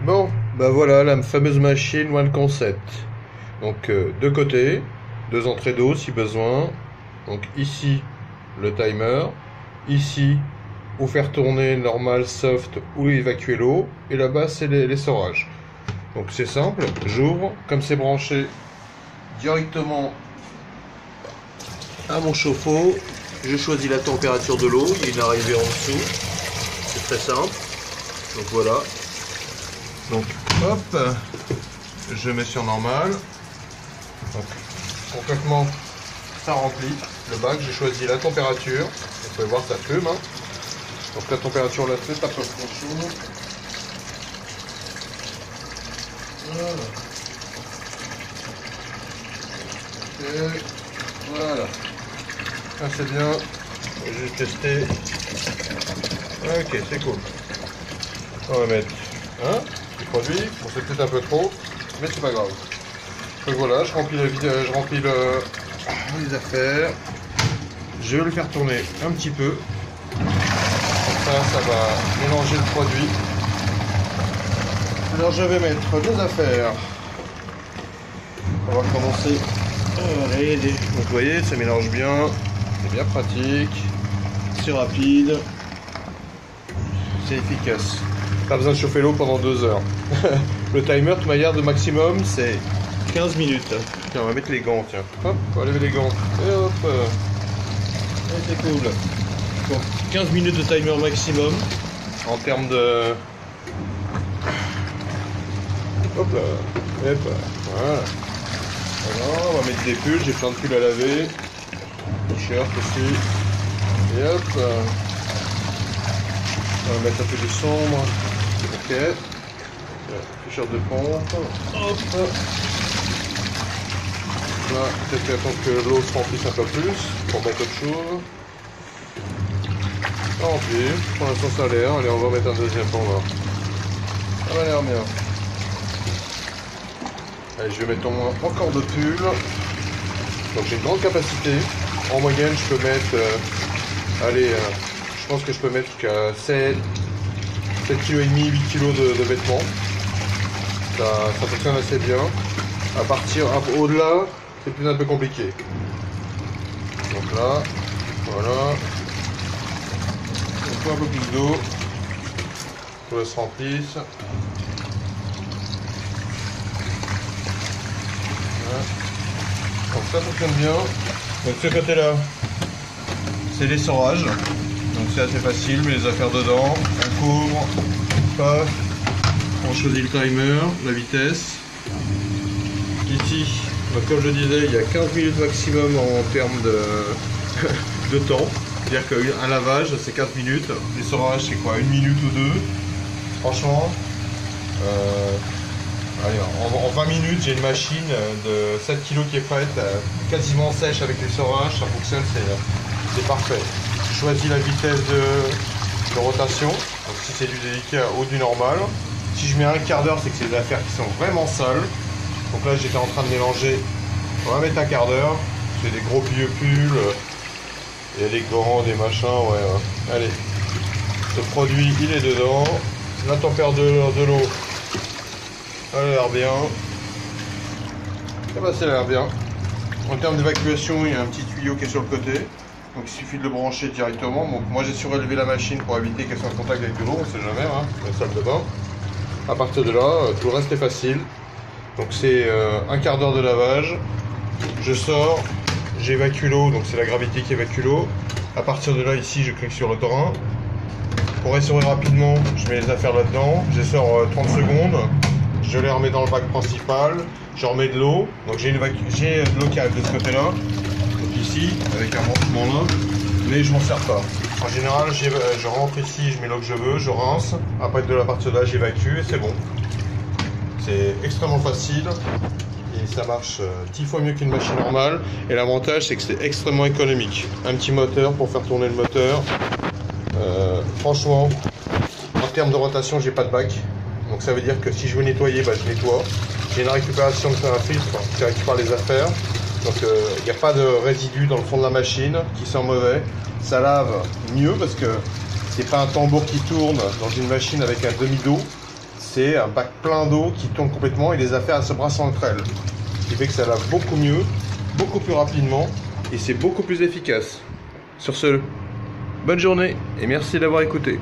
Bon, bah voilà la fameuse machine One Concept. Donc deux côtés, deux entrées d'eau si besoin. Donc ici le timer, ici pour faire tourner normal, soft ou évacuer l'eau, et là-bas c'est l'essorage. Donc c'est simple, j'ouvre, comme c'est branché directement à mon chauffe-eau, je choisis la température de l'eau, il y a une arrivée en dessous, c'est très simple. Donc voilà. Donc hop, je mets sur normal. Donc complètement ça remplit le bac, j'ai choisi la température. Vous pouvez voir ça fume. Hein. Donc la température là c'est à peu près chaud. Voilà. Et voilà. Ah, c'est bien. J'ai testé. Ok, c'est cool. On va mettre du produit. Bon, c'est peut-être un peu trop, mais c'est pas grave. Donc voilà, je remplis les affaires. Je vais le faire tourner un petit peu. Ça va mélanger le produit. Alors je vais mettre les affaires. On va commencer. Allez, donc vous voyez, ça mélange bien. C'est bien pratique. C'est rapide. C'est efficace. Pas besoin de chauffer l'eau pendant 2 heures. Le timer, de toute manière, de maximum, c'est 15 minutes. Tiens, on va mettre les gants, tiens. Hop, on va lever les gants. Et hop. Et c'est cool. Donc, 15 minutes de timer maximum. En termes de... Hop là. Hop. Voilà. Alors, on va mettre des pulls. J'ai plein de pulls à laver. T-shirt aussi. Et hop. On va mettre un peu de sombre. Ok. T-shirt de pompe. Hop. Là, peut-être attendre que l'eau se remplisse un peu plus pour mettre autre chose. Rempli. Pour l'instant ça a l'air. Allez, on va mettre un deuxième pour voir. Ça va l'air bien. Allez, je vais mettre encore de pulls. Donc j'ai une grande capacité. En moyenne, je peux mettre... allez, je pense que je peux mettre jusqu'à 7,5 kg, 8 kg de vêtements. Ça fonctionne assez bien. À partir au-delà, c'est plus un peu compliqué. Donc là, voilà. On fait un peu plus d'eau. Pour que ça se remplisse. Voilà. Donc ça fonctionne bien. Donc ce côté-là, c'est l'essorage. Donc c'est assez facile, mais les affaires dedans, on couvre, paf, on choisit le timer, la vitesse. Ici, donc comme je disais, il y a 15 minutes maximum en termes de temps. C'est-à-dire qu'un lavage, c'est 15 minutes. L'essorage, c'est quoi, 1 minute ou 2. Franchement, allez, en 20 minutes, j'ai une machine de 7 kg qui est prête, quasiment sèche avec l'essorage. Ça fonctionne, c'est parfait. Je choisis la vitesse de rotation. Donc si c'est du délicat ou du normal. Si je mets un quart d'heure, c'est que c'est des affaires qui sont vraiment sales. Donc là, j'étais en train de mélanger. On va mettre un quart d'heure. J'ai des gros vieux pulls. Il y a des gants, des machins. Ouais. Allez. Ce produit, il est dedans. La température de l'eau, elle a l'air bien. Et bah, ça a l'air bien. En termes d'évacuation, il y a un petit tuyau qui est sur le côté. Donc il suffit de le brancher directement. Donc moi j'ai surélevé la machine pour éviter qu'elle soit en contact avec de l'eau, on sait jamais, hein, la salle de bain. À partir de là, tout le reste est facile. Donc c'est un quart d'heure de lavage. Je sors, j'évacue l'eau, donc c'est la gravité qui évacue l'eau. À partir de là, ici, je clique sur le drain. Pour essorer rapidement, je mets les affaires là-dedans. J'essore 30 secondes. Je les remets dans le bac principal. Je remets de l'eau. Donc j'ai de l'eau qui arrive de ce côté-là. Donc ici, avec un branchement là. Mais je m'en sers pas. En général, je rentre ici, je mets l'eau que je veux, je rince. Après de la partie de là, j'évacue et c'est bon. C'est extrêmement facile. Et ça marche 10 fois mieux qu'une machine normale. Et l'avantage, c'est que c'est extrêmement économique. Un petit moteur pour faire tourner le moteur. Franchement, en termes de rotation, j'ai pas de bac. Donc ça veut dire que si je veux nettoyer, bah, je nettoie. J'ai une récupération de un filtre qui récupère les affaires. Donc il n'y a pas de résidus dans le fond de la machine qui sent mauvais. Ça lave mieux parce que c'est pas un tambour qui tourne dans une machine avec un demi-dos. c'est un bac plein d'eau qui tourne complètement et les affaires elles se brassent entre elles. Ce qui fait que ça lave beaucoup mieux, beaucoup plus rapidement et c'est beaucoup plus efficace. Sur ce, bonne journée et merci d'avoir écouté.